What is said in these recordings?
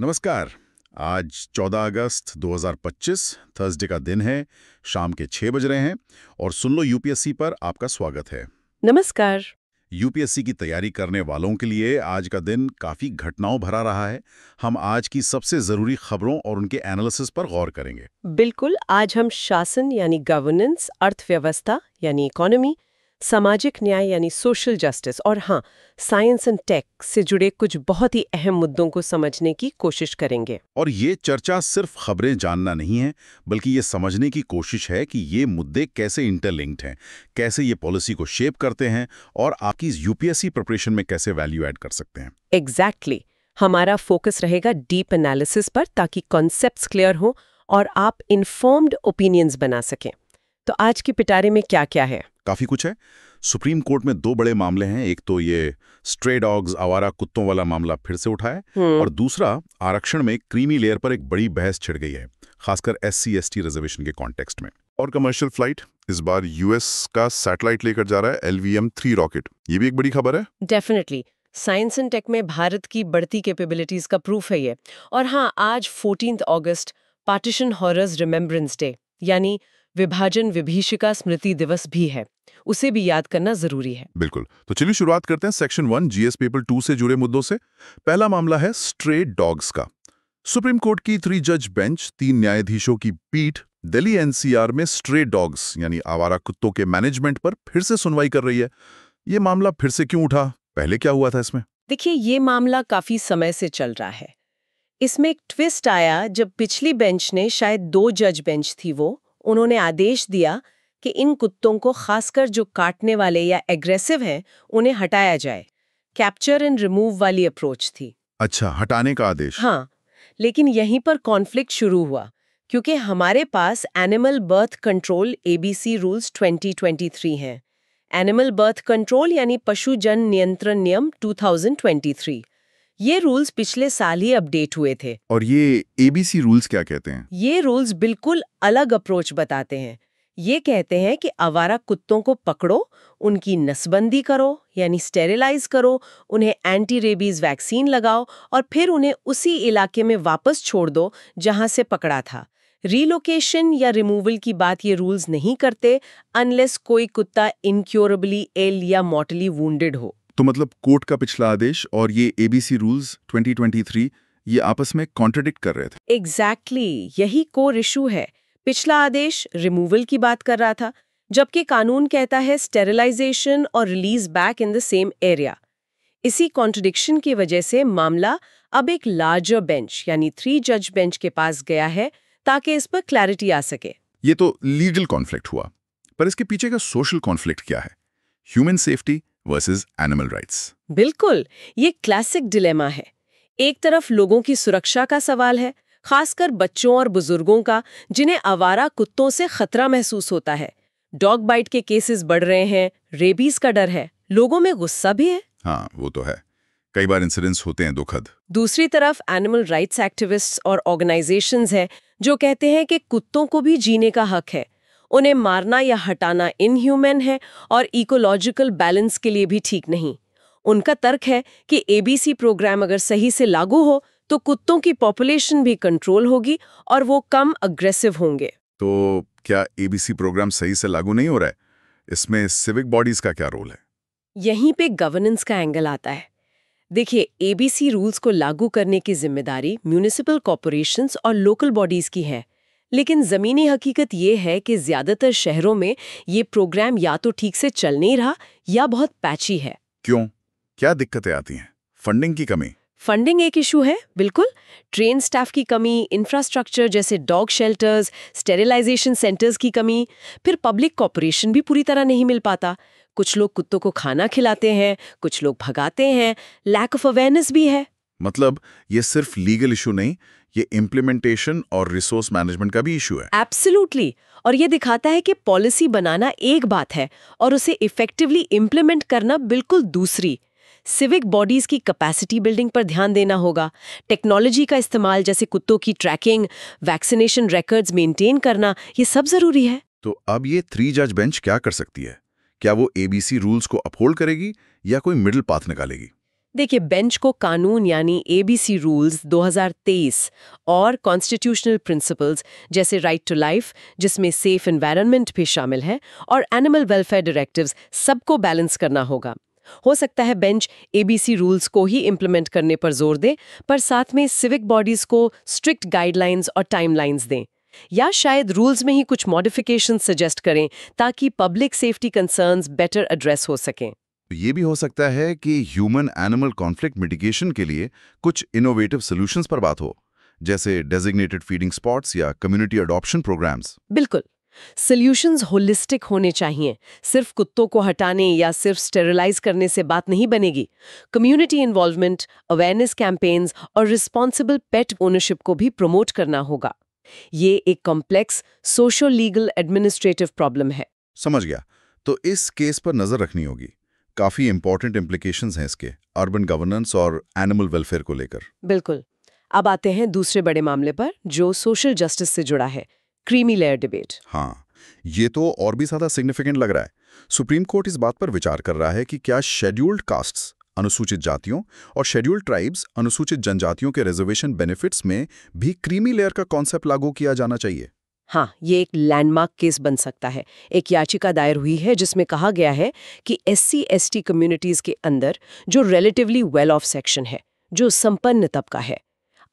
नमस्कार। आज 14 अगस्त 2025 थर्सडे का दिन है। शाम के 6 बज रहे हैं और सुन लो यूपीएससी पर आपका स्वागत है। नमस्कार। यूपीएससी की तैयारी करने वालों के लिए आज का दिन काफ़ी घटनाओं भरा रहा है। हम आज की सबसे ज़रूरी खबरों और उनके एनालिसिस पर गौर करेंगे। बिल्कुल, आज हम शासन यानी गवर्नेंस, अर्थव्यवस्था यानी इकोनॉमी, सामाजिक न्याय यानी सोशल जस्टिस और हाँ, साइंस एंड टेक से जुड़े कुछ बहुत ही अहम मुद्दों को समझने की कोशिश करेंगे। और ये चर्चा सिर्फ खबरें जानना नहीं है, बल्कि ये समझने की कोशिश है कि ये मुद्दे कैसे इंटरलिंक्ड हैं, कैसे ये पॉलिसी को शेप करते हैं और आपकी यूपीएससी प्रिपरेशन में कैसे वैल्यू ऐड कर सकते हैं। एग्जैक्टली। हमारा फोकस रहेगा डीप एनालिसिस पर ताकि कॉन्सेप्ट्स क्लियर हो और आप इन्फॉर्म्ड ओपिनियंस बना सकें। तो आज की पिटारे में क्या-क्या है? काफी कुछ है। सुप्रीम कोर्ट में दो बड़े मामले हैं। एक तो ये स्ट्रे डॉग्स, आवारा कुत्तों वाला मामला फिर से उठा है और दूसरा आरक्षण में क्रीमी लेयर पर एक बड़ी बहस छिड़ गई है, खासकर SC/ST रिजर्वेशन के कॉन्टेक्स्ट में। और कमर्शियल फ्लाइट इस बार यूएस का सैटेलाइट लेकर जा रहा है LVM-3 रॉकेट। ये भी एक बड़ी खबर है। डेफिनेटली। साइंस एंड टेक में भारत की बढ़ती कैपेबिलिटीज का प्रूफ है ये। और हाँ, आज 14 अगस्त पार्टीशन हॉरर्स रिमेम्बरेंस डे यानी विभाजन विभीषिका स्मृति दिवस भी है। उसे भी याद करना जरूरी है। बिल्कुल, तो चलिए शुरुआत करते हैं सेक्शन 1 GS पेपर 2 से जुड़े मुद्दों से। पहला मामला है स्ट्रे डॉग्स का। सुप्रीम कोर्ट की 3 जज बेंच, 3 न्यायाधीशों की पीठ दिल्ली NCR में स्ट्रे डॉग्स यानी आवारा कुत्तों के मैनेजमेंट पर फिर से सुनवाई कर रही है। ये मामला फिर से क्यों उठा? पहले क्या हुआ था इसमें? देखिए, ये मामला काफी समय से चल रहा है। इसमें एक ट्विस्ट आया जब पिछली बेंच ने, शायद 2 जज बेंच थी वो, उन्होंने आदेश दिया कि इन कुत्तों को, खासकर जो काटने वाले या एग्रेसिव हैं, उन्हें हटाया जाए। कैप्चर एंड रिमूव वाली अप्रोच थी। अच्छा, हटाने का आदेश। हाँ, लेकिन यहीं पर कॉन्फ्लिक्ट शुरू हुआ क्योंकि हमारे पास animal birth control ABC rules 2023 हैं। एनिमल बर्थ कंट्रोल यानी पशु जन नियंत्रण नियम 2023। ये रूल्स पिछले साल ही अपडेट हुए थे। और ये ABC रूल्स क्या कहते हैं? ये रूल्स बिल्कुल अलग अप्रोच बताते हैं। ये कहते हैं कि आवारा कुत्तों को पकड़ो, उनकी नसबंदी करो यानी स्टेरिलाइज करो, उन्हें एंटी रेबीज वैक्सीन लगाओ और फिर उन्हें उसी इलाके में वापस छोड़ दो जहां से पकड़ा था। रीलोकेशन या रिमूवल की बात ये रूल्स नहीं करते अनलेस कोई कुत्ता इनक्योरेबली इल या मॉर्टली वुंडेड हो। तो मतलब कोर्ट का पिछला आदेश और ये ABC रूल्स 2023 ये आपस में कॉन्ट्रडिक्ट कर रहे थे। एग्जैक्टली, यही कोर इशू है। पिछला आदेश रिमूवल की बात कर रहा था, जबकि कानून कहता है स्टेरिलाइजेशन और release back in the same area. इसी कॉन्ट्रडिक्शन की वजह से मामला अब एक लार्जर बेंच यानी 3 जज बेंच के पास गया है ताकि इस पर क्लैरिटी आ सके। ये तो लीगल कॉन्फ्लिक्ट हुआ, पर इसके पीछे का सोशल कॉन्फ्लिक्ट क्या है? Human safety versus animal rights. बिल्कुल, ये क्लासिक डिलेमा है। एक तरफ लोगों की सुरक्षा का सवाल है, खासकर बच्चों और बुजुर्गों का, जिन्हें आवारा कुत्तों से खतरा महसूस होता है। डॉग बाइट के केसेस बढ़ रहे हैं, रेबीज का डर है, लोगों में गुस्सा भी है। हाँ, वो तो है। कई बार इंसिडेंट्स होते हैं दुखद। दूसरी तरफ एनिमल राइट्स एक्टिविस्ट्स और ऑर्गेनाइजेशंस हैं जो कहते हैं कि कुत्तों को भी जीने का हक है। उन्हें मारना या हटाना इनह्यूमन है और इकोलॉजिकल बैलेंस के लिए भी ठीक नहीं। उनका तर्क है कि ABC प्रोग्राम अगर सही से लागू हो तो कुत्तों की पॉपुलेशन भी कंट्रोल होगी और वो कम अग्रेसिव होंगे। तो क्या ABC प्रोग्राम सही से लागू नहीं हो रहा है? इसमें सिविक बॉडीज का क्या रोल है? यहीं पे गवर्नेंस का एंगल आता है। देखिए, ABC रूल्स को लागू करने की जिम्मेदारी म्युनिसिपल कॉर्पोरेशंस और लोकल बॉडीज की है, लेकिन जमीनी हकीकत ये है कि ज्यादातर शहरों में ये प्रोग्राम या तो ठीक से चल नहीं रहा या बहुत पैची है। क्यों? क्या दिक्कतें आती हैं? फंडिंग की कमी? फंडिंग एक इशू है, बिल्कुल। ट्रेन स्टाफ की कमी, इंफ्रास्ट्रक्चर जैसे डॉग शेल्टर्स, स्टेरिलाइजेशन सेंटर्स की कमी, फिर पब्लिक कॉर्पोरेशन भी पूरी तरह नहीं मिल पाता। कुछ लोग कुत्तों को खाना खिलाते हैं, कुछ लोग भगाते हैं, लैक ऑफ अवेयरनेस भी है। मतलब ये सिर्फ लीगल इशू नहीं, ये इम्प्लीमेंटेशन और रिसोर्स मैनेजमेंट का भी इशू है। एब्सोल्युटली। और ये दिखाता है कि पॉलिसी बनाना एक बात है और उसे इफेक्टिवली इम्प्लीमेंट करना बिल्कुल दूसरी। सिविक बॉडीज की कैपेसिटी बिल्डिंग पर ध्यान देना होगा। टेक्नोलॉजी का इस्तेमाल जैसे कुत्तों की ट्रैकिंग, वैक्सीनेशन रिकॉर्ड्स मेंटेन करना, ये सब जरूरी है। तो अब ये 3 जज बेंच क्या कर सकती है? क्या वो ABC रूल्स को अपहोल्ड करेगी या कोई मिडिल पाथ निकालेगी? देखिए, बेंच को कानून यानी एबीसी रूल्स 2023 और कॉन्स्टिट्यूशनल प्रिंसिपल्स जैसे राइट टू लाइफ, जिसमें सेफ एनवायरनमेंट भी शामिल है, और एनिमल वेलफेयर डायरेक्टिव्स, सबको बैलेंस करना होगा। हो सकता है बेंच एबीसी रूल्स को ही इम्प्लीमेंट करने पर जोर दे, पर साथ में सिविक बॉडीज को स्ट्रिक्ट गाइडलाइंस और टाइमलाइंस दें, या शायद रूल्स में ही कुछ मॉडिफिकेशन सजेस्ट करें ताकि public safety concerns better address हो सकें। ये भी हो सकता है कि ह्यूमन एनिमल कॉन्फ्लिक्ट मिटिगेशन के लिए कुछ इनोवेटिव सॉल्यूशंस पर बात हो, जैसे डेजिग्नेटेड फीडिंग स्पॉट्स या कम्युनिटी अडॉप्शन प्रोग्राम्स। बिल्कुल, सॉल्यूशंस होलिस्टिक होने चाहिए। सिर्फ कुत्तों को हटाने या सिर्फ स्टेरिलाइज करने से बात नहीं बनेगी। कम्युनिटी इन्वॉल्वमेंट, अवेयरनेस कैंपेन्स और रिस्पॉन्सिबल पेट ओनरशिप को भी प्रमोट करना होगा। ये एक complex social legal administrative problem है। समझ गया। तो इस केस पर नजर रखनी होगी। काफी इंपॉर्टेंट इम्प्लीकेशंस हैं इसके अर्बन गवर्नेंस और एनिमल वेलफेयर को लेकर। बिल्कुल। अब आते हैं दूसरे बड़े मामले पर जो सोशल जस्टिस से जुड़ा है, क्रीमी लेयर डिबेट। हाँ, ये तो और भी ज्यादा सिग्निफिकेंट लग रहा है। सुप्रीम कोर्ट इस बात पर विचार कर रहा है कि क्या शेड्यूल्ड कास्ट्स, अनुसूचित जातियों, और शेड्यूल्ड ट्राइब्स, अनुसूचित जनजातियों के रिजर्वेशन बेनिफिट्स में भी क्रीमी लेयर का कॉन्सेप्ट लागू किया जाना चाहिए। हाँ, ये एक लैंडमार्क केस बन सकता है। एक याचिका दायर हुई है जिसमें कहा गया है कि SC/ST कम्युनिटीज के अंदर जो रिलेटिवली वेल ऑफ सेक्शन है, जो संपन्न तबका है,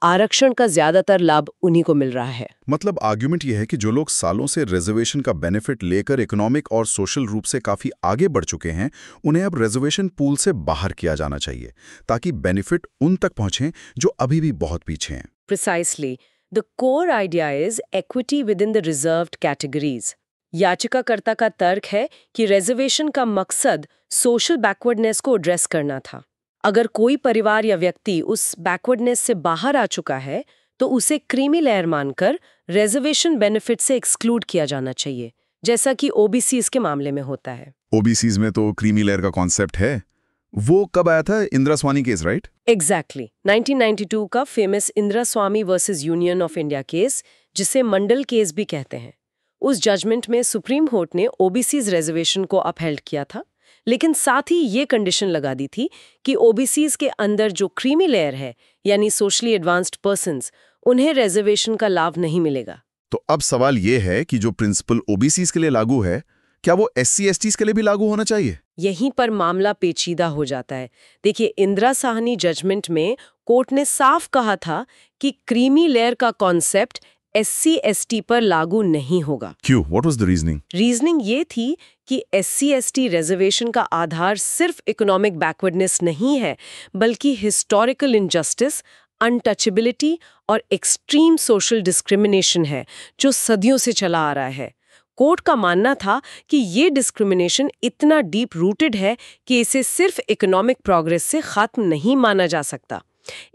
आरक्षण का ज्यादातर लाभ उन्हीं को मिल रहा है। मतलब आर्ग्यूमेंट ये है कि जो लोग सालों से रिजर्वेशन का बेनिफिट लेकर इकोनॉमिक और सोशल रूप से काफी आगे बढ़ चुके हैं, उन्हें अब रिजर्वेशन पूल से बाहर किया जाना चाहिए ताकि बेनिफिट उन तक पहुंचे जो अभी भी बहुत पीछे हैं। Precisely. The core idea is equity within the reserved categories. याचिकाकर्ता का तर्क है कि रिजर्वेशन का मकसद सोशल बैकवर्डनेस को एड्रेस करना था। अगर कोई परिवार या व्यक्ति उस बैकवर्डनेस से बाहर आ चुका है, तो उसे क्रीमी लेयर मानकर रिजर्वेशन बेनिफिट से एक्सक्लूड किया जाना चाहिए, जैसा कि ओबीसीज के मामले में होता है। ओबीसीज में तो क्रीमी लेयर का कॉन्सेप्ट है। वो कब आया था? इंदिरा स्वामी केस, राइट? एग्जैक्टली 1992 का famous Indira Swami versus union of India case, जिसे मंडल केस भी कहते हैं। उस जजमेंट में सुप्रीम कोर्ट ने ओबीसीज रिजर्वेशन को अपहेल्ड किया था, लेकिन साथ ही ये कंडीशन लगा दी थी कि ओबीसीज के अंदर जो क्रीमी लेयर है, यानी सोशली एडवांस्ड पर्सन्स, उन्हें रिजर्वेशन का लाभ नहीं मिलेगा। तो अब सवाल ये है कि जो प्रिंसिपल ओबीसीज के लिए लागू है, क्या वो SC/STs के लिए भी लागू होना चाहिए? यहीं पर मामला पेचीदा हो जाता है। देखिए, इंदिरा साहनी जजमेंट में कोर्ट ने साफ कहा था कि क्रीमी लेयर का कॉन्सेप्ट SC/ST पर लागू नहीं होगा। क्यों? What was the reasoning? Reasoning ये थी कि SC/ST रिजर्वेशन का आधार सिर्फ इकोनॉमिक बैकवर्डनेस नहीं है, बल्कि हिस्टोरिकल इनजस्टिस, अनटचेबिलिटी और एक्सट्रीम सोशल डिस्क्रिमिनेशन है, जो सदियों से चला आ रहा है। कोर्ट का मानना था कि ये डिस्क्रिमिनेशन इतना डीप रूटेड है कि इसे सिर्फ इकोनॉमिक प्रोग्रेस से खत्म नहीं माना जा सकता।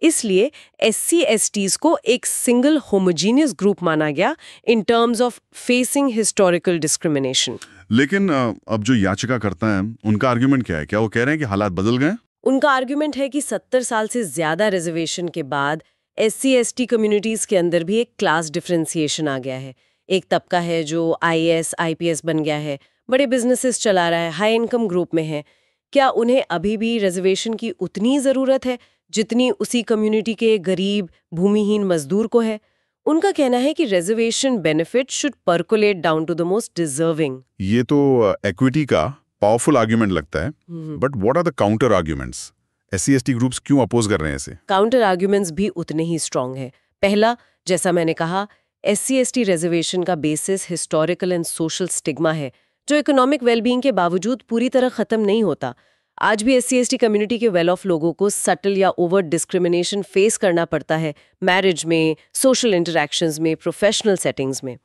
इसलिए SC/STs को एक सिंगल होमोजीनियस ग्रुप माना गया in terms of facing historical discrimination. लेकिन अब जो याचिका करता है, उनका आर्ग्यूमेंट क्या है? क्या वो कह रहे हैं कि हालात बदल गए? उनका आर्ग्यूमेंट है कि 70 साल से ज्यादा रिजर्वेशन के बाद SC/ST कम्युनिटीज के अंदर भी एक क्लास डिफरेंशिएशन आ गया है। एक तबका है जो IAS, IPS बन गया है, बड़े बिजनेसेस चला रहा है, हाई इनकम ग्रुप में है। क्या उन्हें अभी भी रिजर्वेशन की उतनी ज़रूरत है जितनी उसी कम्युनिटी के गरीब भूमिहीन मजदूर को है? उनका कहना है कि reservation benefit should percolate down to the most deserving. ये तो इक्विटी का पावरफुल आर्ग्यूमेंट लगता है, but what are the counter arguments? SC/ST groups क्यों अपोज कर रहे हैं इसे? काउंटर आर्ग्यूमेंट्स भी उतने ही स्ट्रांग है। पहला, जैसा मैंने कहा, SC/ST रिजर्वेशन का basis historical and social stigma है, जो इकोनॉमिक वेलबींग के बावजूद पूरी तरह खत्म नहीं होता। आज भी SC/ST कम्युनिटी के वेल ऑफ लोगों को सटल या ओवर डिस्क्रिमिनेशन फेस करना पड़ता है, मैरिज में, सोशल इंटरैक्शंस में, प्रोफेशनल सेटिंग्स में।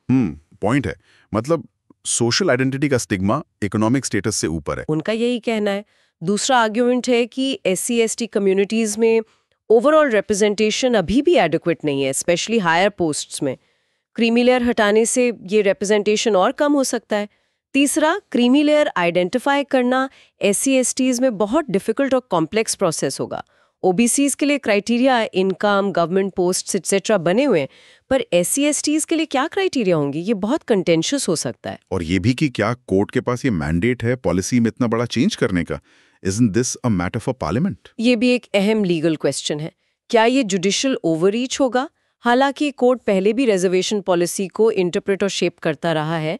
पॉइंट है। मतलब सोशल आइडेंटिटी का स्टिग्मा इकोनॉमिक स्टेटस से ऊपर है। उनका यही कहना है। दूसरा आर्ग्यूमेंट है कि SC/ST कम्युनिटीज में ओवरऑल रिप्रेजेंटेशन अभी भी एडिक्वेट नहीं है, स्पेशली हायर पोस्ट्स में। क्रीमी लेयर हटाने से ये रिप्रेजेंटेशन और कम हो सकता है। तीसरा, क्रीमी लेयर आइडेंटिफाई करना SC/STs में बहुत डिफिकल्ट और कॉम्प्लेक्स प्रोसेस होगा। OBCs के लिए criteria income, government posts etcetera बने हुए हैं, पर SC/STs के लिए क्या क्राइटेरिया होंगे, ये बहुत कंटेंशियस हो सकता है। और ये भी कि क्या कोर्ट के पास ये मैंडेट है पॉलिसी में इतना बड़ा चेंज करने का? Isn't this a matter for parliament? ये भी एक अहम लीगल क्वेश्चन है। क्या ये जुडिशियल ओवररीच होगा? हालांकि कोर्ट पहले भी रिजर्वेशन पॉलिसी को इंटरप्रेट और शेप करता रहा है।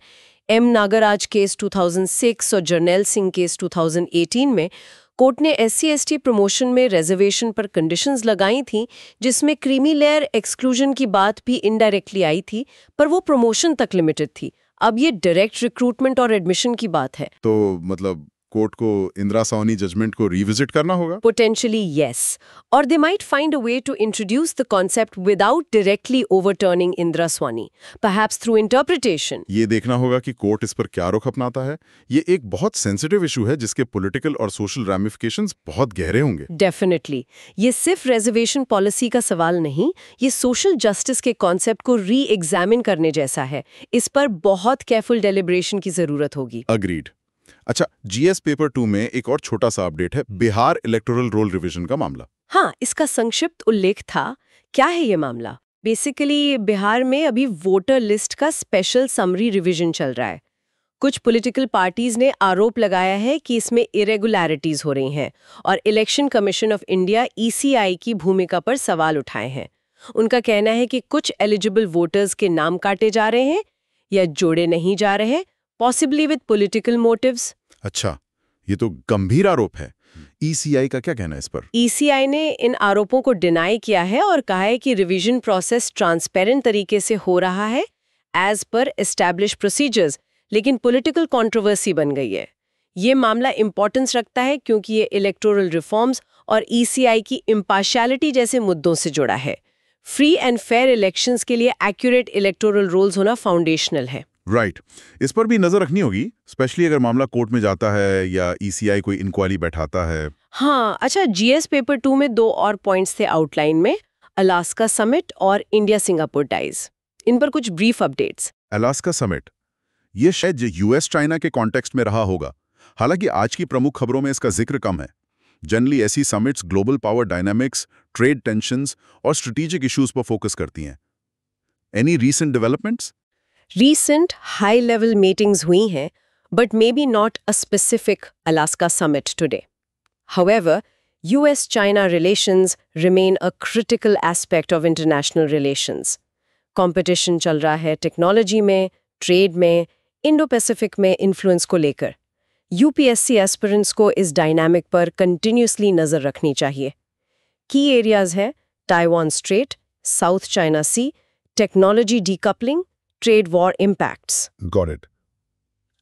एम नागराज केस 2006 और जर्नैल सिंह केस 2018 में कोर्ट ने SC/ST प्रमोशन में रिजर्वेशन पर कंडीशंस लगाई थी, जिसमें क्रीमी लेयर एक्सक्लूजन की बात भी इनडायरेक्टली आई थी, पर वो प्रमोशन तक लिमिटेड थी। अब ये डायरेक्ट रिक्रूटमेंट और एडमिशन की बात है। तो मतलब कोर्ट को इंदिरा साहनी जजमेंट को रिविजिट करना होगा? Potentially, yes. Or they might find a way to introduce the concept without directly overturning Indira Swani, perhaps through interpretation. ये देखना होगा कि कोर्ट इस पर क्या रुख अपनाता है। ये एक बहुत सेंसिटिव इशू है जिसके पॉलिटिकल और सोशल रैमिफिकेशंस बहुत गहरे होंगे। Definitely. ये सिर्फ रिजर्वेशन पॉलिसी का सवाल नहीं, ये सोशल जस्टिस के कॉन्सेप्ट को री-एग्जामिन करने जैसा है। इस पर बहुत केयरफुल डेलिब्रेशन की जरूरत होगी। अग्रीड। अच्छा, GS पेपर 2 में एक और छोटा सा अपडेट है, बिहार इलेक्टोरल रोल रिवीजन का मामला। हाँ, इसका संक्षिप्त उल्लेख था। क्या है ये मामला? बेसिकली बिहार में अभी वोटर लिस्ट का स्पेशल समरी रिवीजन चल रहा है। कुछ पॉलिटिकल पार्टीज ने आरोप लगाया है कि इसमें इरेगुलरिटीज हो रही हैं और election commission of India ECI की भूमिका पर सवाल उठाए हैं। उनका कहना है कि कुछ एलिजिबल वोटर्स के नाम काटे जा रहे हैं या जोड़े नहीं जा रहे, पॉसिबली विद पॉलिटिकल मोटिव्स। अच्छा, ये तो गंभीर आरोप है। ECI का क्या कहना है इस पर? ECI ने इन आरोपों को डिनाई किया है और कहा है कि रिवीजन प्रोसेस ट्रांसपेरेंट तरीके से हो रहा है एज पर एस्टैब्लिश प्रोसीजर्स, लेकिन पॉलिटिकल कंट्रोवर्सी बन गई है। ये मामला इंपॉर्टेंस रखता है क्योंकि ये इलेक्टोरल रिफॉर्म्स और ECI की इम्पार्शियलिटी जैसे मुद्दों से जुड़ा है। फ्री एंड फेयर इलेक्शंस के लिए एक्यूरेट इलेक्टोरल रोल्स होना फाउंडेशनल है। राइट, इस पर भी नजर रखनी होगी, स्पेशली अगर मामला कोर्ट में जाता है या ECI कोई इंक्वायरी बैठाता है। हाँ, अच्छा, GS पेपर 2 में 2 और पॉइंट्स थे आउटलाइन में, अलास्का समिट और इंडिया सिंगापुर टाइज। इन पर कुछ ब्रीफ अपडेट्स। अलास्का समिट, ये शायद US चाइना के कॉन्टेक्स्ट में रहा होगा, हालांकि आज की प्रमुख खबरों में इसका जिक्र कम है। जनरली ऐसी summits global power dynamics, trade tensions और स्ट्रेटेजिक इश्यूज पर फोकस करती हैं। Any recent developments? Recent high-level meetings हुई हैं, but maybe not a specific Alaska summit today. However, US-China relations remain a critical aspect of international relations. Competition चल रहा है technology में, ट्रेड में, इंडो-पैसिफिक में इन्फ्लुएंस को लेकर। UPSC एस्पिरेंट्स को इस डायनामिक पर कंटिन्यूसली नजर रखनी चाहिए। की एरियाज हैं Taiwan Strait, South China Sea, technology decoupling, trade war impacts. Got it.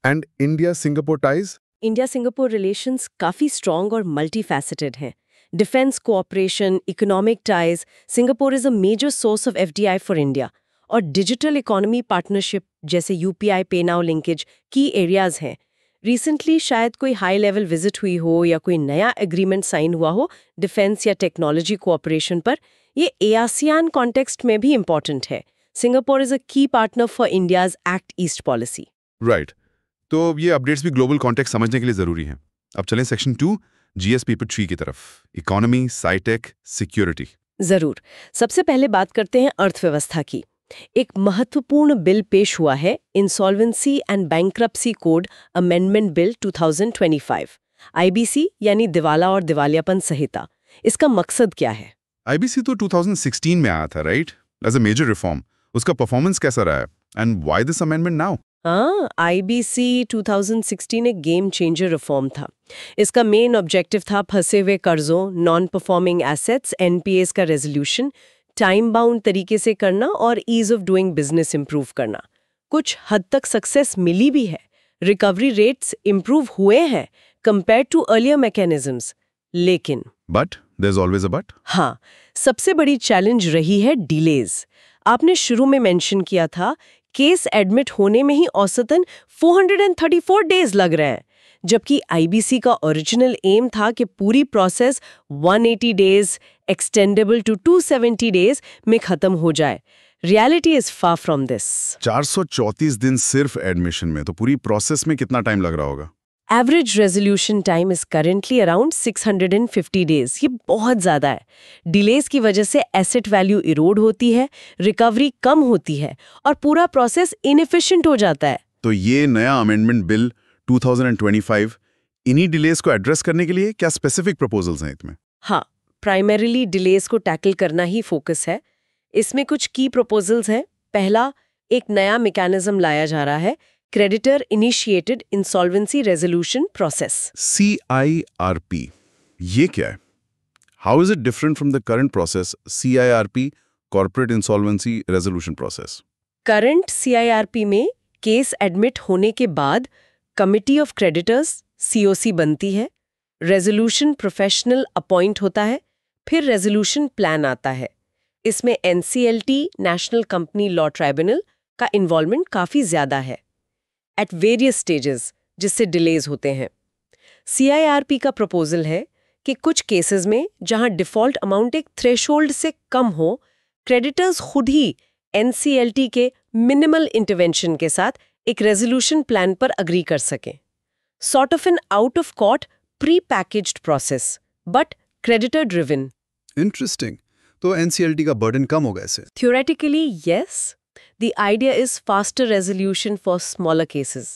And India-Singapore ties? India Singapore relations काफ़ी स्ट्रॉन्ग और मल्टीफैसेटेड हैं। Defence cooperation, economic ties, Singapore is a major source of FDI for India, और digital economy partnership जैसे UPI pay now linkage की areas हैं। Recently शायद कोई high level visit हुई हो या कोई नया एग्रीमेंट साइन हुआ हो डिफेंस या टेक्नोलॉजी कोऑपरेशन पर। ये ASEAN कॉन्टेक्स्ट में भी इम्पॉर्टेंट है। Singapore is a key partner for India's Act East policy. Right. तो ये अपडेट्स भी ग्लोबल कॉन्टेक्स्ट समझने के लिए जरूरी हैं। अब चलें सेक्शन 2 GS पेपर 3 की तरफ, इकोनॉमी, साइटेक, सिक्योरिटी। जरूर। सबसे पहले बात करते हैं अर्थव्यवस्था की। एक महत्वपूर्ण बिल पेश हुआ है, insolvency and bankruptcy code amendment bill 2025, IBC यानी दिवाला और दिवालियापन संहिता। इसका मकसद क्या है? IBC तो 2016 में आया था, right? As a major reform. उसका परफॉर्मेंस कैसा रहा है? And why this amendment now? हाँ, IBC 2016 एक गेम चेंजर रिफॉर्म था। इसका मेन ऑब्जेक्टिव था फंसे हुए कर्जों, नॉन परफॉर्मिंग एसेट्स, NPAs का रेजोल्यूशन टाइम बाउंड तरीके से करना और ease of doing business improve करना। कुछ हद तक सक्सेस मिली भी है, रिकवरी रेट्स इंप्रूव हुए हैं कंपेयर टू अर्लियर मैकेनिज्म्स, लेकिन but there is always a but. हाँ, सबसे बड़ी चैलेंज रही है डिलेज। आपने शुरू में मेंशन किया था केस एडमिट होने में ही औसतन 434 डेज लग रहे हैं, जबकि IBC का ओरिजिनल एम था कि पूरी process 180 days extendable to 270 days में खत्म हो जाए। Reality is far from this. 434 दिन सिर्फ एडमिशन में, तो पूरी प्रोसेस में कितना टाइम लग रहा होगा? Average resolution time is currently around 650 days. ये बहुत ज्यादा है। डिलेज की वजह से एसेट वैल्यू इरोड होती है, रिकवरी कम होती है और पूरा प्रोसेस इनएफिशिएंट हो जाता है। तो ये नया अमेंडमेंट बिल 2025 इन्हीं डिलेस को एड्रेस करने के लिए क्या स्पेसिफिक प्रपोजल्स हैं इसमें? हाँ, प्राइमरीली डिलेज को टैकल करना ही फोकस है। इसमें कुछ की प्रपोजल्स हैं। पहला, एक नया मैकेनिज्म लाया जा रहा है, creditor initiated insolvency resolution process. CIRP, ये क्या है? How is it different from the current process CIRP, corporate insolvency resolution process? Current CIRP में केस एडमिट होने के बाद कमिटी ऑफ क्रेडिटर्स COC बनती है, रेजोल्यूशन प्रोफेशनल अपॉइंट होता है, फिर रेजोल्यूशन प्लान आता है। इसमें NCLT national company law tribunal का इन्वॉल्वमेंट काफी ज्यादा है एट वेरियस स्टेजेस, जिससे डिलेज होते हैं। CIRP का प्रपोजल है कि कुछ केसेस में जहां डिफॉल्ट अमाउंट एक थ्रेशोल्ड से कम हो, क्रेडिटर्स खुद ही NCLT के मिनिमल इंटरवेंशन के साथ एक रेजोल्यूशन प्लान पर अग्री कर सकें। Sort of an out of court pre packaged process, but creditor driven. Interesting. तो NCLT का बर्डन कम होगा इससे? Theoretically, yes. The idea is faster resolution for smaller cases.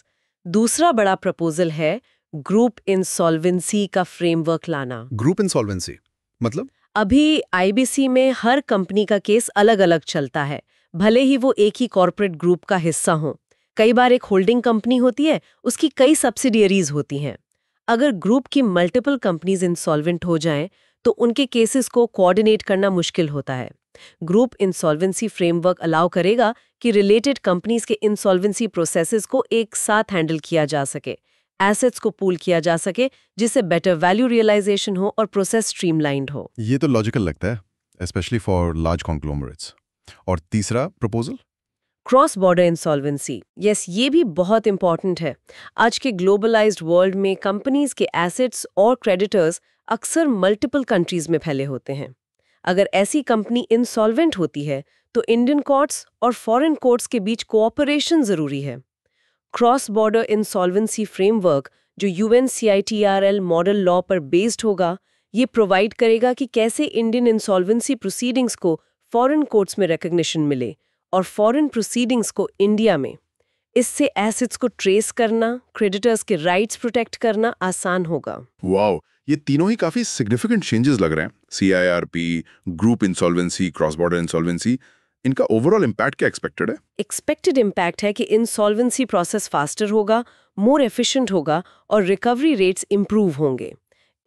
दूसरा बड़ा प्रपोजल है ग्रुप इंसॉल्वेंसी का फ्रेमवर्क लाना। ग्रुप इंसॉल्वेंसी मतलब? अभी IBC में हर कंपनी का केस अलग-अलग चलता है, भले ही वो एक ही कॉर्पोरेट ग्रुप का हिस्सा हो। कई बार एक होल्डिंग कंपनी होती है, उसकी कई सब्सिडियरीज होती हैं। अगर ग्रुप की मल्टीपल कंपनीज इंसॉल्वेंट हो जाएं, तो उनके केसेस को कोऑर्डिनेट करना मुश्किल होता है। ग्रुप इंसॉल्वेंसी फ्रेमवर्क अलाउ करेगा कि रिलेटेड कंपनीज के इंसॉल्वेंसी प्रोसेसेस को एक साथ हैंडल किया जा सके, एसेट्स को पूल किया जा सके, जिससे बेटर वैल्यू रियलाइजेशन हो और प्रोसेस स्ट्रीमलाइंड हो। ये तो लॉजिकल लगता है, स्पेशली फॉर लार्ज कॉन्ग्लोमरेट्स। और तीसरा proposal? Cross border insolvency. Yes, ये भी बहुत इंपॉर्टेंट है। आज के ग्लोबलाइज्ड वर्ल्ड में कंपनीज के एसेट्स और क्रेडिटर्स अक्सर मल्टीपल कंट्रीज में फैले होते हैं। अगर ऐसी कंपनी इंसॉल्वेंट होती है, तो इंडियन कोर्ट्स और फॉरेन कोर्ट्स के बीच कोऑपरेशन जरूरी है। क्रॉस बॉर्डर इंसॉल्वेंसी फ्रेमवर्क, जो UNCITRL मॉडल लॉ पर बेस्ड होगा, ये प्रोवाइड करेगा कि कैसे इंडियन इंसॉल्वेंसी प्रोसीडिंग्स को फॉरेन कोर्ट्स में रिकॉग्निशन मिले और फॉरेन प्रोसीडिंग्स को इंडिया में। इससे एसेट्स को ट्रेस करना, क्रेडिटर्स के राइट्स प्रोटेक्ट करना आसान होगा। वाओ, ये तीनों ही काफी सिग्निफिकेंट चेंजेस लग रहे हैं। CIRP, group insolvency, cross border insolvency, इनका ओवरऑल इम्पैक्ट क्या एक्सपेक्टेड है? एक्सपेक्टेड इम्पैक्ट है कि इंसॉल्वेंसी प्रोसेस फास्टर होगा, मोर एफिशिएंट होगा और रिकवरी रेट्स इंप्रूव होंगे।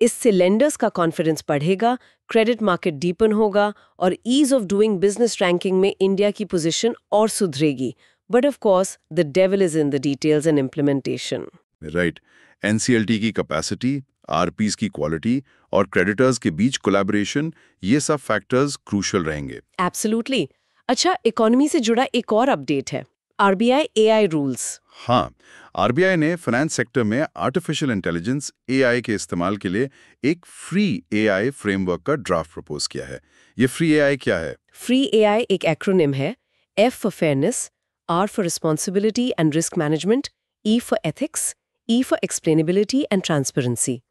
इससे लेंडर्स का कॉन्फिडेंस बढ़ेगा, क्रेडिट मार्केट डीपन होगा और ease of doing business ranking में इंडिया की पोजीशन और सुधरेगी। But of course the devil is in the details and implementation. Right. NCLT की कैपेसिटी, RPs की क्वालिटी और क्रेडिटर्स के बीच कोलैबोरेशन, ये सब फैक्टर्स क्रूशियल रहेंगे। एब्सोल्युटली। अच्छा, इकोनॉमी से जुड़ा एक और अपडेट है, RBI AI रूल्स। हाँ, RBI ने फाइनेंस सेक्टर में आर्टिफिशियल इंटेलिजेंस AI के इस्तेमाल के लिए एक फ्री AI फ्रेमवर्क का ड्राफ्ट प्रपोज किया है। ये फ्री AI क्या है? फ्री AI एक एक्रोनिम है, F for fairness, R for responsibility and risk management, E for ethics, E for explainability and transparency.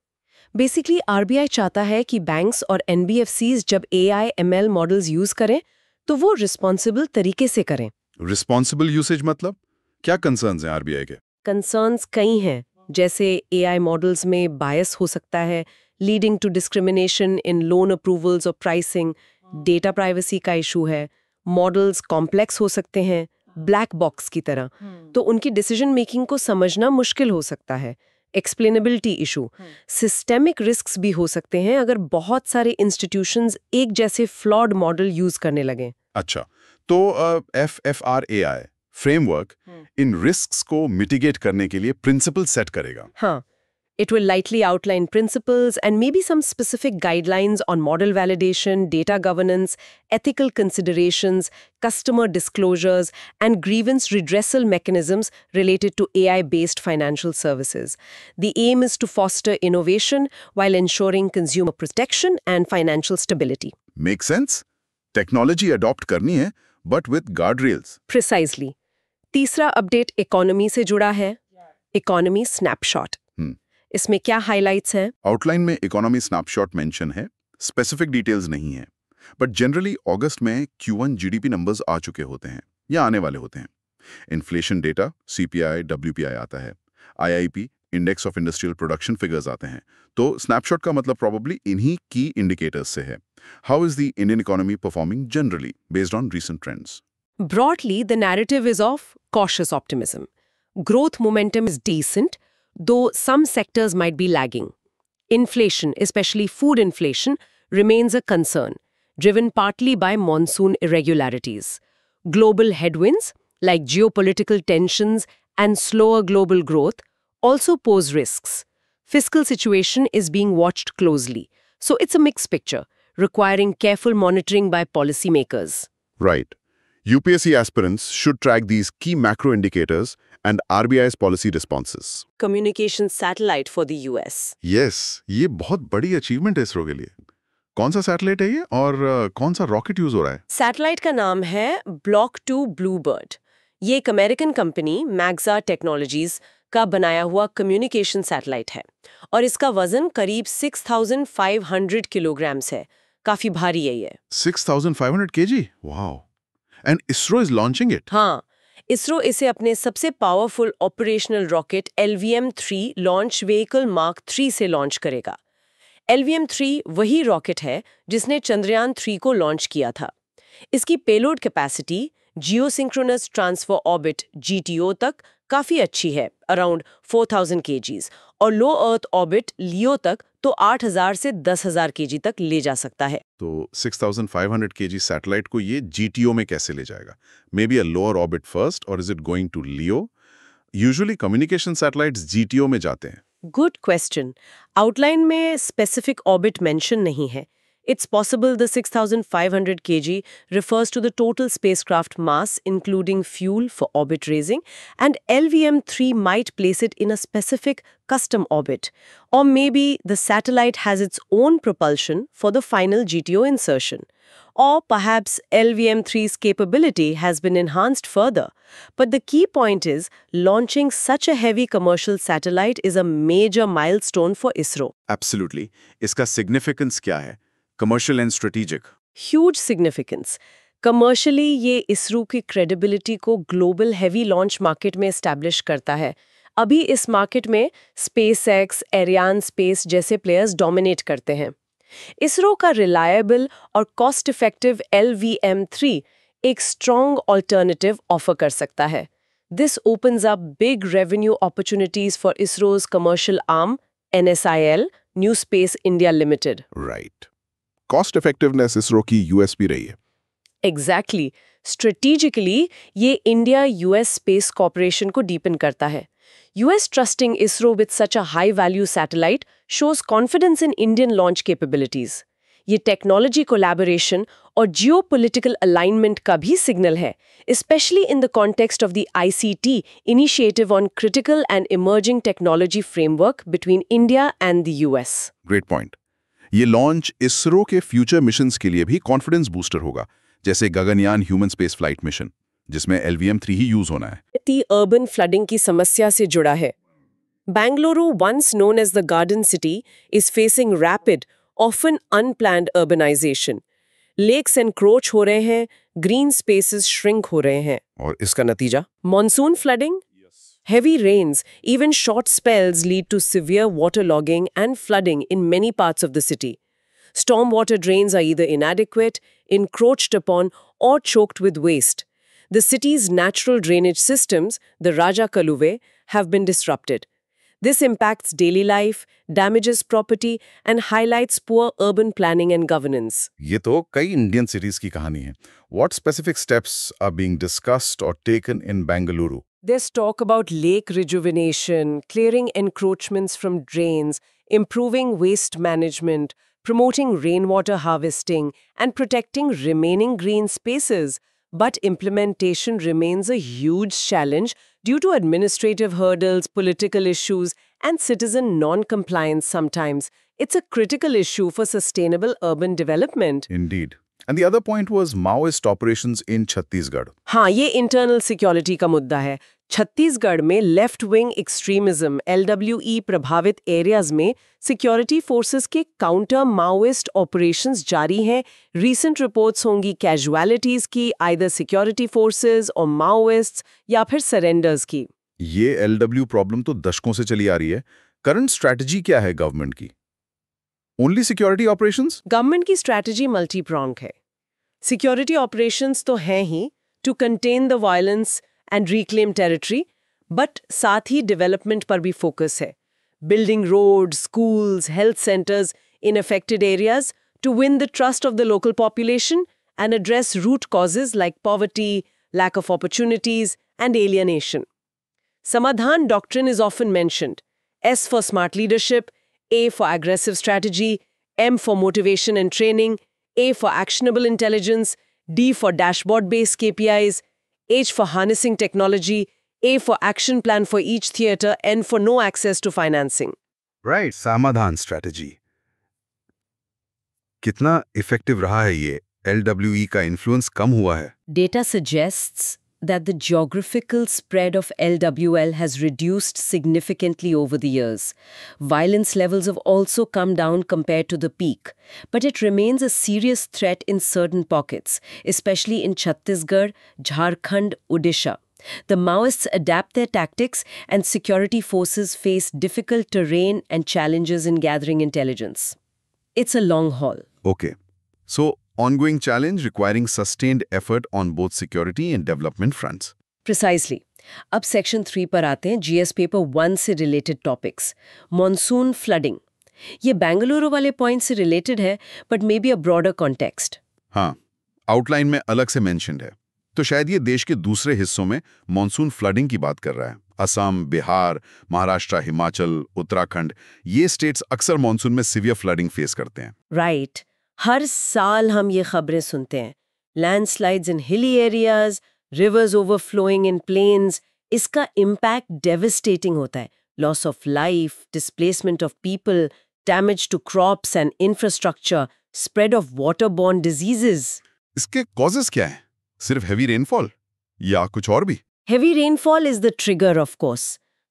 Basically RBI चाहता है कि बैंक्स और NBFCs जब AI ML मॉडल्स यूज करें, तो वो रिस्पॉन्सिबल तरीके से करें। रिस्पॉन्सिबल यूसेज मतलब? क्या कंसर्न्स हैं RBI के? कंसर्न्स कई हैं, जैसे AI मॉडल्स में बायस हो सकता है, leading to discrimination in loan approvals और प्राइसिंग, डेटा प्राइवेसी का इशू है, मॉडल्स कॉम्प्लेक्स हो सकते हैं, ब्लैक बॉक्स की तरह, तो उनकी डिसीजन मेकिंग को समझना मुश्किल हो सकता है। एक्सप्लेनेबिलिटी इशू, सिस्टेमिक रिस्क्स भी हो सकते हैं अगर बहुत सारे इंस्टीट्यूशंस एक जैसे फ्लॉड मॉडल यूज करने लगें। अच्छा, तो FFRAI फ्रेमवर्क इन रिस्क्स को मिटिगेट करने के लिए प्रिंसिपल सेट करेगा। हाँ, it will lightly outline principles and maybe some specific guidelines on model validation, data governance, ethical considerations, customer disclosures, and grievance redressal mechanisms related to AI-based financial services. The aim is to foster innovation while ensuring consumer protection and financial stability. Make sense? Technology adopt करनी है, but with गार्डरेल्स। Precisely. तीसरा update economy से जुड़ा है, economy snapshot. इसमें क्या highlights हैं? Outline में इकोनॉमी स्नैपशॉट मेंशन है, स्पेसिफिक डिटेल्स नहीं है, बट जनरली अगस्त में Q1 GDP नंबर्स आ चुके होते हैं या आने वाले होते हैं। इन्फ्लेशन डेटा CPI, WPI आता है, IIP index of industrial production figures आते हैं। तो स्नैपशॉट का मतलब प्रॉब्ली इन्हीं की इंडिकेटर्स से है। How is the Indian economy performing generally based on recent trends? Broadly, the narrative is of cautious optimism. Growth momentum is decent, though some sectors might be lagging. Inflation, especially food inflation, remains a concern, driven partly by monsoon irregularities. Global headwinds, like geopolitical tensions and slower global growth, also pose risks. Fiscal situation is being watched closely, so it's a mixed picture, requiring careful monitoring by policymakers. Right. UPSC aspirants should track these key macro indicators and RBI's policy responses. Communication satellite for the US. Yes, ये बहुत बड़ी achievement है इसरो के लिए। कौन सा satellite है ये और कौन सा रॉकेट यूज हो रहा है? सैटेलाइट का नाम है ब्लॉक 2 ब्लूबर्ड। ये एक अमेरिकन कंपनी मैग्जा टेक्नोलॉजीज का बनाया हुआ कम्युनिकेशन सैटेलाइट है और इसका वजन करीब 6,500 किलोग्राम्स है। काफी भारी है ये। 6,500 kg? Wow. And ISRO is launching it? हाँ, इसरो इसे अपने सबसे powerful operational rocket LVM-3 launch vehicle mark 3 से लॉन्च करेगा। LVM-3 वही रॉकेट है जिसने चंद्रयान 3 को लॉन्च किया था। इसकी payload capacity geosynchronous transfer orbit GTO तक काफी अच्छी है, अराउंड 4,000 kgs, और लो अर्थ ऑर्बिट लियो तक तो 8,000 से 10,000 kg तक ले जा सकता है। तो 6,500 kg सैटेलाइट को ये GTO में कैसे ले जाएगा? May be a lower orbit first और is it going to LEO? Usually communication satellites GTO में जाते हैं। Good question. आउटलाइन में स्पेसिफिक ऑर्बिट मेंशन नहीं है। It's possible the 6,500 kg refers to the total spacecraft mass, including fuel for orbit raising, and LVM-3 might place it in a specific custom orbit. Or maybe the satellite has its own propulsion for the final GTO insertion. Or perhaps LVM-3's capability has been enhanced further. But the key point is, launching such a heavy commercial satellite is a major milestone for ISRO. Absolutely. इसका significance क्या है? Commercial and strategic. Huge significance. Commercially, ये इसरो की credibility को global heavy launch market में establish करता है। अभी इस market में SpaceX, Ariane Space जैसे players dominate करते हैं। इसरो का reliable और cost-effective LVM-3 एक strong alternative offer कर सकता है। This opens up big revenue opportunities for ISRO's commercial arm, NSIL, New Space India Limited. Right. Cost effectiveness ISRO की यूएसपी रही है। एग्जैक्टली। स्ट्रेटेजिकली ये इंडिया यूएस स्पेस कॉर्पोरेशन को डीपन करता है। US trusting ISRO with such a high value satellite shows confidence in Indian launch capabilities. ये technology collaboration और geopolitical alignment का भी सिग्नल है, specially in the context of the ICT initiative on critical and emerging technology framework between India and the US। Great point. ये launch ISRO के future missions के लिए भी कॉन्फिडेंस बूस्टर होगा, जैसे Gaganyaan human space flight mission, जिसमें LVM-3 ही use होना है। अर्बन फ्लडिंग की समस्या से जुड़ा है। Bangalore, once known as the Garden City, is facing rapid, often unplanned urbanization. Lakes encroach हो रहे हैं, green spaces shrink हो रहे हैं। और इसका नतीजा? Monsoon flooding? Heavy rains, even short spells, lead to severe waterlogging and flooding in many parts of the city. Stormwater drains are either inadequate, encroached upon, or choked with waste. The city's natural drainage systems, the Raja Kaluve, have been disrupted. This impacts daily life, damages property, and highlights poor urban planning and governance. ये तो कई Indian cities की कहानी है। What specific steps are being discussed or taken in Bengaluru? There's talk about lake rejuvenation, clearing encroachments from drains, improving waste management, promoting rainwater harvesting, and protecting remaining green spaces. But implementation remains a huge challenge due to administrative hurdles, political issues, and citizen non-compliance sometimes. It's a critical issue for sustainable urban development. Indeed. And the other point was Maoist operations in Chhattisgarh. हाँ, ये internal security का मुद्दा है। छत्तीसगढ़ में left wing extremism LWE प्रभावित areas में security forces के counter Maoist operations जारी हैं। रीसेंट रिपोर्ट्स होंगी कैजुअलिटीज की, आइदर सिक्योरिटी फोर्सेस और माओइस्ट्स या फिर सरेंडर्स की। ये LW प्रॉब्लम तो दशकों से चली आ रही है। करंट स्ट्रैटेजी क्या है गवर्नमेंट की? Only security operations? गवर्नमेंट की स्ट्रैटेजी मल्टी प्रॉन्ग है। सिक्योरिटी ऑपरेशंस तो हैं ही, to contain the violence and reclaim territory, but साथ ही डेवलपमेंट पर भी फोकस है। Building roads, schools, health centres in affected areas to win the trust of the local population and address root causes like poverty, lack of opportunities, and alienation. Samadhan doctrine is often mentioned. S for smart leadership, A for aggressive strategy, M for motivation and training, A for actionable intelligence, D for dashboard-based KPIs, H for harnessing technology, A for action plan for each theater, N for no access to financing. Right, समाधान strategy. कितना effective रहा है ये? LWE का influence कम हुआ है? Data suggests that the geographical spread of LWL has reduced significantly over the years. Violence levels have also come down compared to the peak, but it remains a serious threat in certain pockets, especially in Chhattisgarh, Jharkhand, Odisha. The Maoists adapt their tactics, and security forces face difficult terrain and challenges in gathering intelligence. It's a long haul. Okay. So, ongoing challenge requiring sustained effort on both security and development fronts. Precisely. अब section 3 पर आते हैं, GS paper 1 से related topics. Monsoon flooding. ये बेंगलुरु वाले point से related है, but may be a broader context. हाँ, आउटलाइन में अलग से मेंशन्ड है। तो शायद ये देश के दूसरे हिस्सों में मॉनसून फ्लडिंग की बात कर रहा है। असम, बिहार, महाराष्ट्र, हिमाचल, उत्तराखंड, ये स्टेट्स अक्सर मॉनसून में सीवियर फ्लडिंग फेस करते हैं। राइट। हर साल हम ये खबरें सुनते हैं, landslides in hilly areas, rivers overflowing in plains. इसका इम्पैक्ट डेविस्टेटिंग होता है। Loss of life, displacement of people, damage to crops and infrastructure, spread of waterborne diseases. इसके कॉजेस क्या हैं? सिर्फ हेवी रेनफॉल या कुछ और भी? Heavy rainfall is the trigger, of course,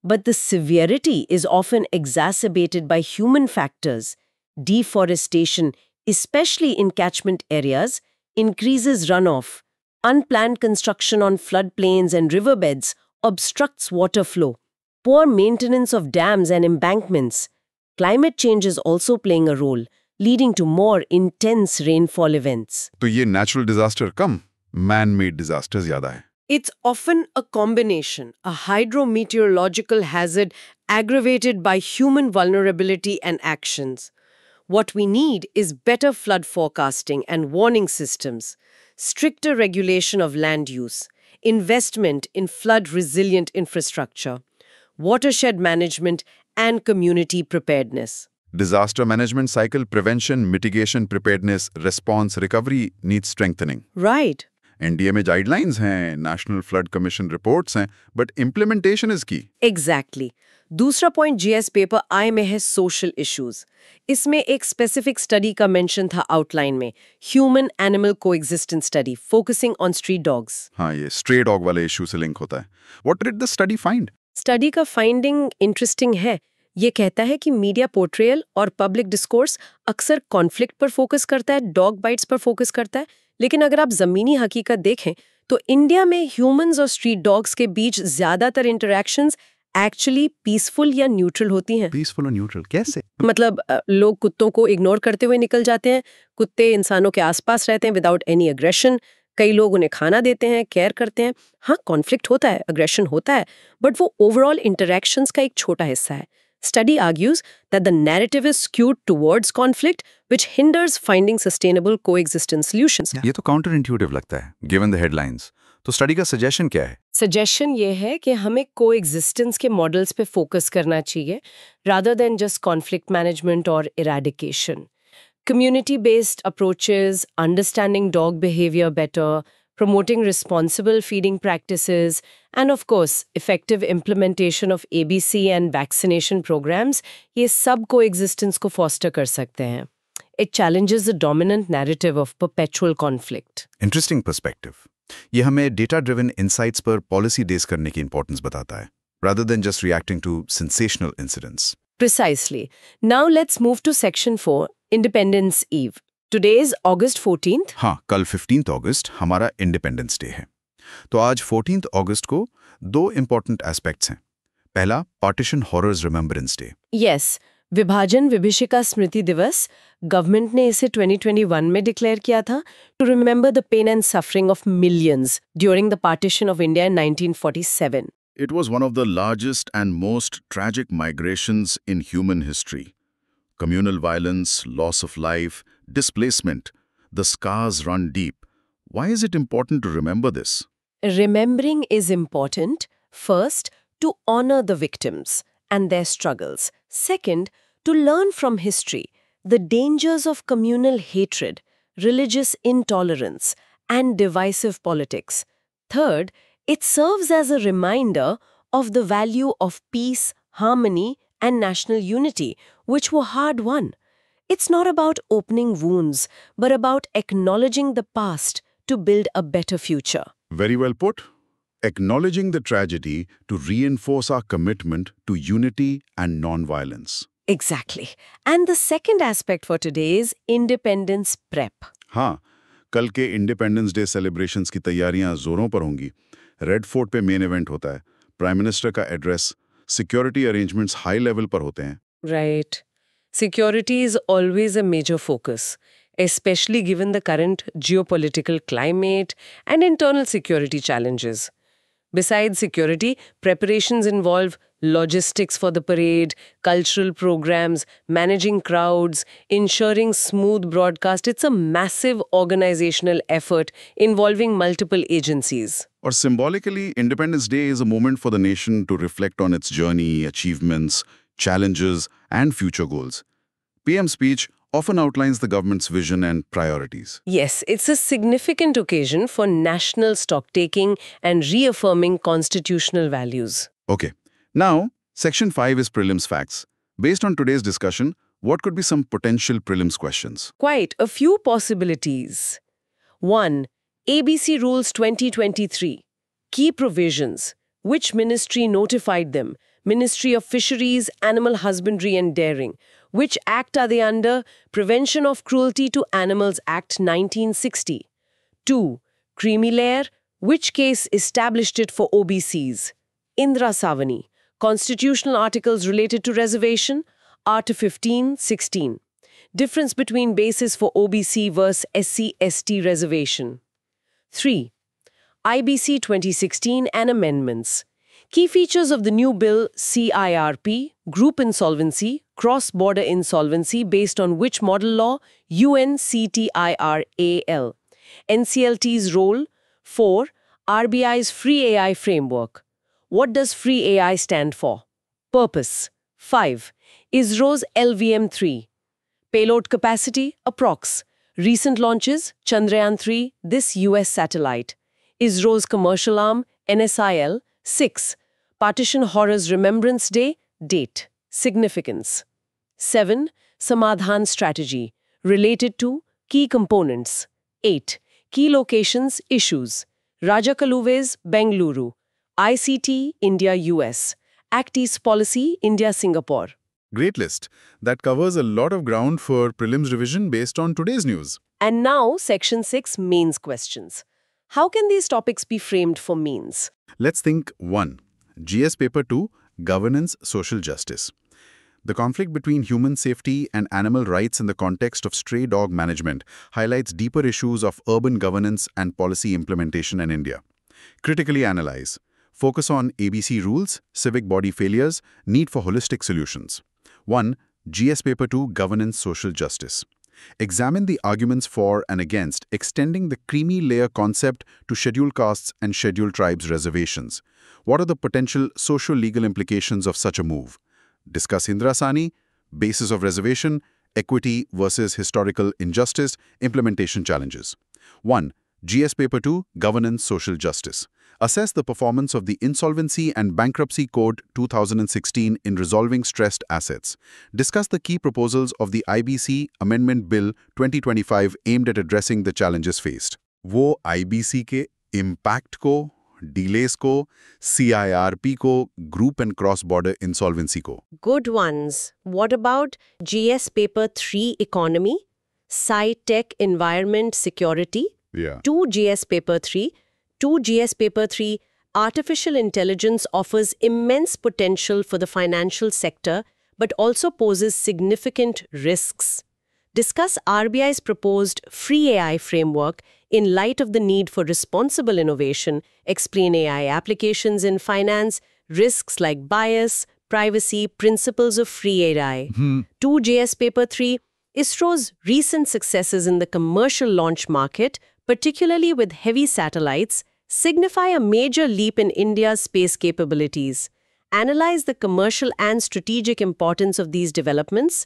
but the severity is often exacerbated by human factors. Deforestation, especially in catchment areas, increases runoff. Unplanned construction on floodplains and riverbeds obstructs water flow. Poor maintenance of dams and embankments. Climate change is also playing a role, leading to more intense rainfall events. तो ये natural disaster कम, man-made disaster ज्यादा है। It's often a combination, a hydrometeorological hazard aggravated by human vulnerability and actions. What we need is better flood forecasting and warning systems, stricter regulation of land use, investment in flood-resilient infrastructure, watershed management, and community preparedness. Disaster management cycle, prevention, mitigation, preparedness, response, recovery needs strengthening. Right. NDA में guidelines हैं, national flood commission reports हैं, but implementation is की। Exactly. दूसरा point GS paper आई में है social issues. इसमें एक specific study का मेंशन था आउटलाइन में, human animal coexistence study focusing on street dogs. हाँ, ये स्ट्रे डॉग वाले इशू से लिंक होता है। What did the study find? Study का फाइंडिंग इंटरेस्टिंग है। ये कहता है कि मीडिया पोर्ट्रेयल और पब्लिक डिस्कोर्स अक्सर कॉन्फ्लिक्ट पर फोकस करता है, डॉग बाइट्स पर फोकस करता है, लेकिन अगर आप जमीनी हकीकत देखें तो इंडिया में ह्यूमंस और स्ट्रीट डॉग्स के बीच ज्यादातर इंटरैक्शंस एक्चुअली पीसफुल या न्यूट्रल होती हैं। पीसफुल और न्यूट्रल कैसे? मतलब लोग कुत्तों को इग्नोर करते हुए निकल जाते हैं, कुत्ते इंसानों के आसपास रहते हैं विदाउट एनी एग्रेशन, कई लोग उन्हें खाना देते हैं, केयर करते हैं। हाँ, कॉन्फ्लिक्ट होता है, अग्रेशन होता है, बट वो ओवरऑल इंटरैक्शंस का एक छोटा हिस्सा है। Study argues that the narrative is skewed towards conflict, which hinders finding sustainable coexistence solutions. ये तो काउंटर इंट्यूटिव लगता है, given the headlines. तो स्टडी का सजेशन क्या है? सजेशन ये है कि हमें कोएग्जिस्टेंस के मॉडल्स पे फोकस करना चाहिए, rather than just conflict management or eradication. Community-based approaches, understanding dog behavior better, promoting responsible feeding practices, and of course, effective implementation of ABC and vaccination programs, ये सब coexistence को foster कर सकते हैं. It challenges the dominant narrative of perpetual conflict. Interesting perspective. ये हमें data-driven insights पर policy base करने की importance बताता है, rather than just reacting to sensational incidents. Precisely. Now let's move to Section 4, Independence Eve. Today is August 14th. हाँ, कल 15th अगस्त हमारा इंडिपेंडेंस डे है। तो आज 14 अगस्त को दो इंपॉर्टेंट एस्पेक्ट्स हैं। पहला, partition horrors remembrance day. Yes, विभाजन विभीषिका स्मृति दिवस। गवर्नमेंट ने इसे 2021 में डिक्लेयर किया था to remember the pain and suffering of millions during the partition of India in 1947. It was one of the largest and most tragic migrations in human history. Communal violence, loss of life, displacement. The scars run deep. Why is it important to remember this? Remembering is important, first, to honor the victims and their struggles. Second, to learn from history the dangers of communal hatred, religious intolerance, and divisive politics. Third, it serves as a reminder of the value of peace, harmony, and national unity, which were hard won. It's not about opening wounds, but about acknowledging the past to build a better future. Very well put. Acknowledging the tragedy to reinforce our commitment to unity and non-violence. Exactly. And the second aspect for today is independence prep. हाँ, कल के independence day celebrations की तैयारियां जोरों पर होंगी। Red fort पे main event होता है, प्राइम मिनिस्टर का address, security arrangements high level पर होते हैं। Right. Security is always a major focus, especially given the current geopolitical climate and internal security challenges. Besides security, preparations involve logistics for the parade, cultural programs, managing crowds, ensuring smooth broadcast. It's a massive organizational effort involving multiple agencies. और symbolically, Independence Day is a moment for the nation to reflect on its journey, achievements, challenges, and future goals. PM's speech often outlines the government's vision and priorities. Yes, it's a significant occasion for national stock-taking and reaffirming constitutional values. Okay. Now, Section 5 is prelims facts. Based on today's discussion, what could be some potential prelims questions? Quite a few possibilities. 1. ABC Rules 2023. Key provisions. Which ministry notified them? Ministry of Fisheries, Animal Husbandry and Dairying. Which act are they under? Prevention of Cruelty to Animals Act 1960. 2. Creamy layer. Which case established it for OBCs? Indra Savani. Constitutional articles related to reservation. Art 15-16. Difference between basis for OBC versus SC/ST reservation. 3. IBC 2016 and amendments. Key features of the new bill: CIRP, group insolvency, cross-border insolvency based on which model law? UNCTIRAL. NCLT's role. 4. RBI's Free AI framework. What does Free AI stand for? Purpose. 5. ISRO's LVM-3. Payload capacity, approx. Recent launches, Chandrayaan-3, this US satellite. ISRO's commercial arm, NSIL. 6. Partition Horrors Remembrance Day, date, significance. 7. Samadhan strategy, related to key components. 8. Key locations, issues. Raja Kaluve's, Bengaluru. ICT, India, US. Act East Policy, India, Singapore. Great list. That covers a lot of ground for prelims revision based on today's news. And now, Section 6, mains questions. How can these topics be framed for mains? Let's think 1. GS Paper 2, Governance, Social Justice. The conflict between human safety and animal rights in the context of stray dog management highlights deeper issues of urban governance and policy implementation in India. Critically analyze. Focus on ABC rules, civic body failures, need for holistic solutions. 1. GS Paper 2, Governance, Social Justice. Examine the arguments for and against extending the creamy layer concept to scheduled castes and scheduled tribes reservations. What are the potential social-legal implications of such a move? Discuss Indra Sani, basis of reservation, equity versus historical injustice, implementation challenges. 1. GS Paper 2, Governance, Social Justice. Assess the performance of the Insolvency and Bankruptcy Code 2016 in resolving stressed assets. Discuss the key proposals of the IBC Amendment Bill 2025 aimed at addressing the challenges faced. वो IBC के impact को, delays को, CIRP को, group and cross-border insolvency को. Good ones. What about GS Paper 3, Economy, Sci-Tech, Environment, Security? Yeah. 2 GS Paper 3, 2 GS Paper 3, artificial intelligence offers immense potential for the financial sector but also poses significant risks. Discuss RBI's proposed free AI framework in light of the need for responsible innovation, explain AI applications in finance, risks like bias, privacy, principles of free AI. 2 JS Paper 3, ISRO's recent successes in the commercial launch market, particularly with heavy satellites, signify a major leap in India's space capabilities. Analyze the commercial and strategic importance of these developments.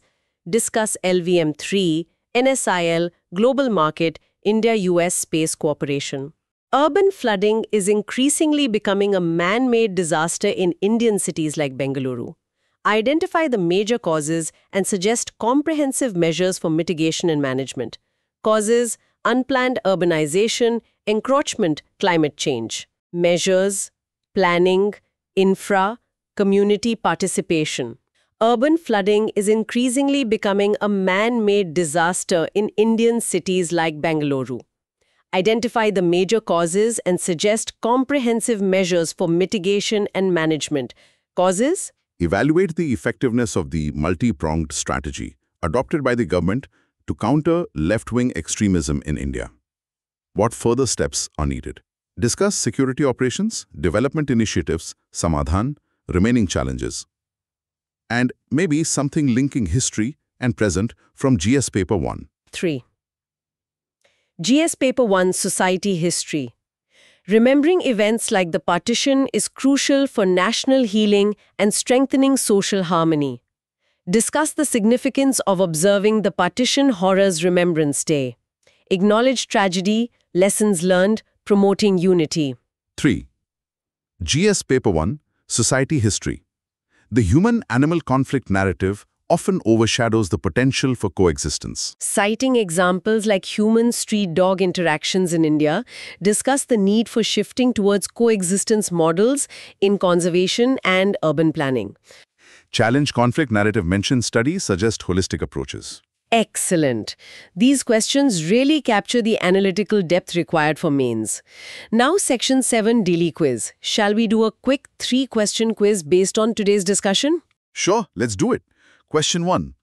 Discuss LVM-3, NSIL, global market, India-US space cooperation. Urban flooding is increasingly becoming a man-made disaster in Indian cities like Bengaluru. Identify the major causes and suggest comprehensive measures for mitigation and management. Causes: unplanned urbanization, encroachment, climate change. Measures: planning, infra, community participation. Urban flooding is increasingly becoming a man-made disaster in Indian cities like Bengaluru. Identify the major causes and suggest comprehensive measures for mitigation and management. Causes: Evaluate the effectiveness of the multi-pronged strategy adopted by the government to counter left-wing extremism in India. What further steps are needed? Discuss security operations, development initiatives, samadhan, remaining challenges, and maybe something linking history and present from GS Paper 1. 3. GS Paper 1 Society History. Remembering events like the partition is crucial for national healing and strengthening social harmony. Discuss the significance of observing the Partition Horrors Remembrance Day. Acknowledge tragedy, lessons learned, promoting unity. 3. GS Paper 1 Society History. The human-animal conflict narrative often overshadows the potential for coexistence. Citing examples like human-street-dog interactions in India, discuss the need for shifting towards coexistence models in conservation and urban planning. Challenge conflict narrative mentioned studies suggest holistic approaches. Excellent. These questions really capture the analytical depth required for mains. Now, Section 7 Daily Quiz. Shall we do a quick 3-question quiz based on today's discussion? Sure, let's do it. Question 1.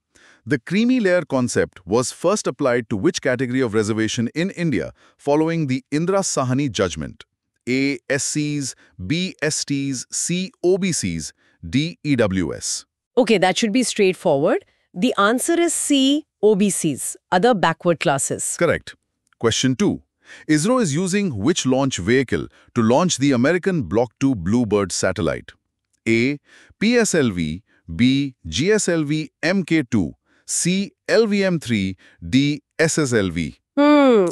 The creamy layer concept was first applied to which category of reservation in India following the Indra Sahani judgment? A. SCs, B. STs, C. OBCs, D. EWS. Okay, that should be straightforward. The answer is C. OBCs, other backward classes. Correct. Question 2. ISRO is using which launch vehicle to launch the American Block 2 Bluebird satellite? A. PSLV, B. GSLV Mk2, C. LVM-3, D. SSLV.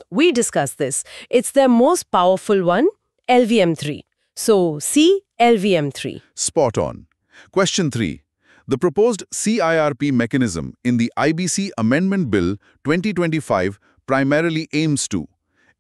We discussed this. It's their most powerful one, LVM-3. So, C. LVM-3. Spot on. Question 3. The proposed CIRP mechanism in the IBC Amendment Bill 2025 primarily aims to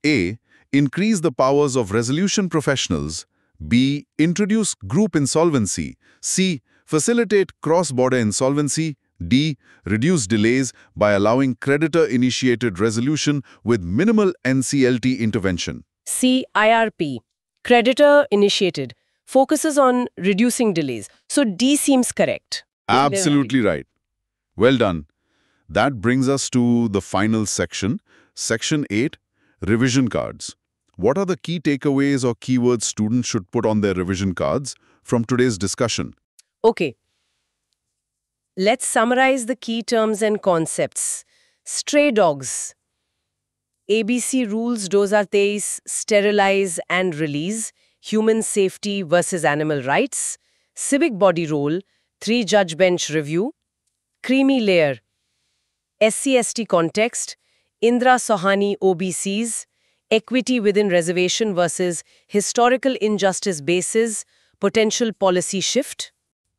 A. Increase the powers of resolution professionals, B. Introduce group insolvency, C. Facilitate cross-border insolvency, D. Reduce delays by allowing creditor-initiated resolution with minimal NCLT intervention. CIRP, creditor-initiated, focuses on reducing delays. So, D seems correct. Absolutely right. Well done. That brings us to the final section, Section 8, Revision Cards. What are the key takeaways or keywords students should put on their revision cards from today's discussion? Okay. Let's summarize the key terms and concepts. Stray dogs. ABC Rules 2023, sterilize and release, human safety versus animal rights, civic body role, 3-judge bench review, creamy layer, SC/ST context, Indra Sahani OBCs, equity within reservation versus historical injustice basis, potential policy shift.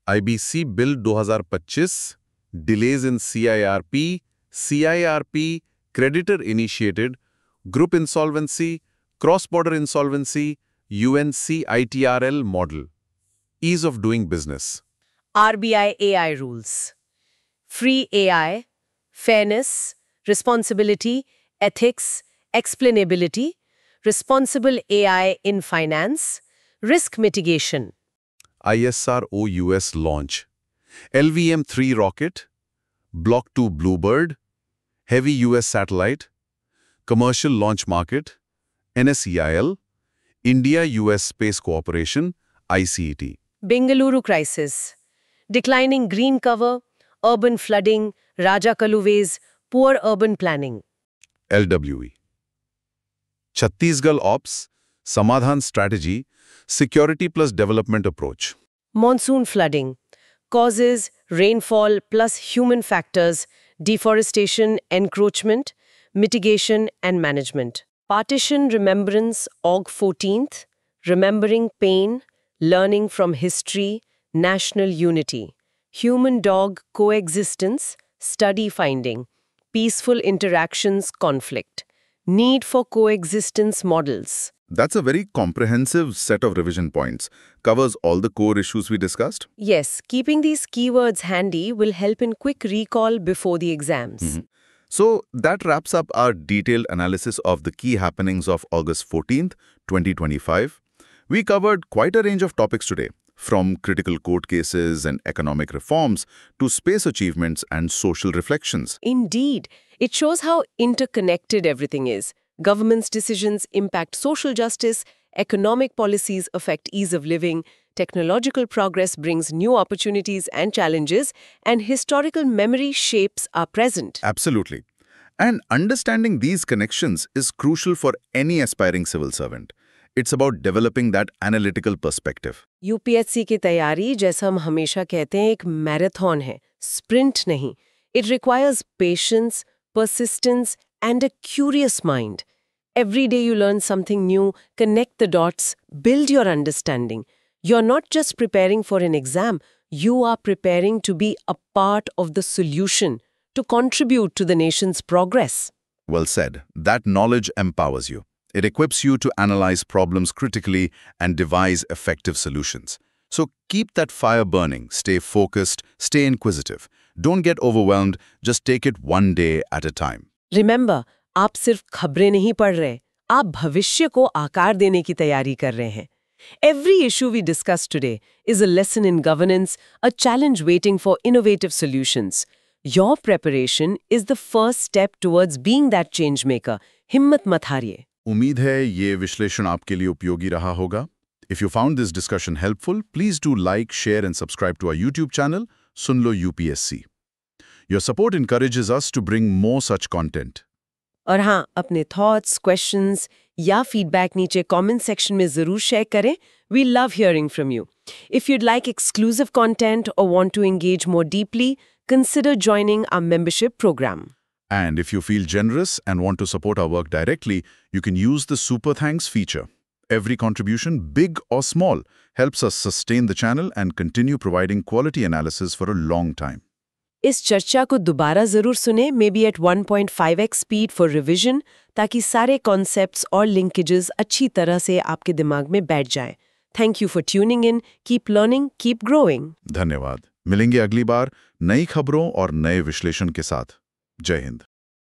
IBC Bill 2025, delays in CIRP, creditor-initiated, group insolvency, cross-border insolvency, UNCITRL model, ease of doing business. RBI AI rules. Free AI, fairness, responsibility, ethics, explainability, responsible AI in finance, risk mitigation. ISRO-US launch, LVM-3 rocket, Block 2 Bluebird, heavy US satellite, commercial launch market, NSEIL, India-US Space Cooperation, ICET. Bengaluru crisis, declining green cover, urban flooding, Raja Kaluve's poor urban planning. LWE. Chhattisgarh Ops, Samadhan Strategy, Security plus Development Approach. Monsoon flooding, causes, rainfall plus human factors, deforestation, encroachment, mitigation and management. Partition Remembrance Aug 14th, Remembering Pain, Learning from History, National Unity. Human-dog coexistence, study finding. Peaceful interactions, conflict. Need for coexistence models. That's a very comprehensive set of revision points. Covers all the core issues we discussed. Yes, keeping these keywords handy will help in quick recall before the exams. So that wraps up our detailed analysis of the key happenings of August 14th, 2025. We covered quite a range of topics today, from critical court cases and economic reforms to space achievements and social reflections. Indeed, it shows how interconnected everything is. Government's decisions impact social justice, economic policies affect ease of living, technological progress brings new opportunities and challenges, and historical memory shapes our present. Absolutely. And understanding these connections is crucial for any aspiring civil servant. It's about developing that analytical perspective. UPSC की तैयारी, जैसा हम हमेशा कहते हैं, एक marathon है, sprint नहीं. It requires patience, persistence, and a curious mind. Every day you learn something new, connect the dots, build your understanding. You're not just preparing for an exam, you are preparing to be a part of the solution, to contribute to the nation's progress. Well said. That knowledge empowers you. It equips you to analyze problems critically and devise effective solutions. So keep that fire burning, stay focused, stay inquisitive. Don't get overwhelmed, just take it one day at a time. Remember, आप सिर्फ खबरें नहीं पढ़ रहे, आप भविष्य को आकार देने की तैयारी कर रहे हैं. Every issue we discussed today is a lesson in governance, a challenge waiting for innovative solutions. Your preparation is the first step towards being that change maker. हिम्मत मत हारिए. उम्मीद है ये विश्लेषण आपके लिए उपयोगी रहा होगा. If you found this discussion helpful, please do like, share and subscribe to our YouTube channel, Sunlo UPSC. Your support encourages us to bring more such content. और हाँ, अपने thoughts, questions या feedback नीचे comment section में ज़रूर share करें. We love hearing from you. If you'd like exclusive content or want to engage more deeply, consider joining our membership program. And if you feel generous and want to support our work directly, you can use the Super Thanks feature. Every contribution, big or small, helps us sustain the channel and continue providing quality analysis for a long time. इस चर्चा को दोबारा ज़रूर सुने, maybe at 1.5x speed for revision, ताकि सारे concepts और linkages अच्छी तरह से आपके दिमाग में बैठ जाएं. Thank you for tuning in. Keep learning, keep growing. धन्यवाद. मिलेंगे अगली बार नई खबरों और नए विश्लेषण के साथ. जय हिंद.